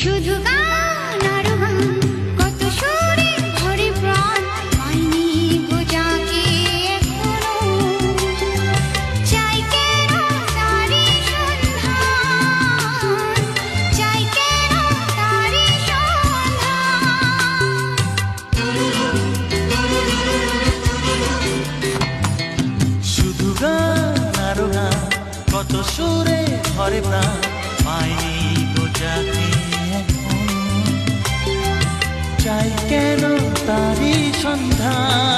শুধু গান আর গান, কত সুরে ভরে প্রাণ, পাইনি গো যাকে এখনো। চাই কেন তারি সন্ধান, চাই কেন তারি সন্ধান। শুধু গান আর গান, কত সুরে ভরে প্রাণ, পাইনি গো যাকে এখনো। চাই কেন তারি সন্ধান।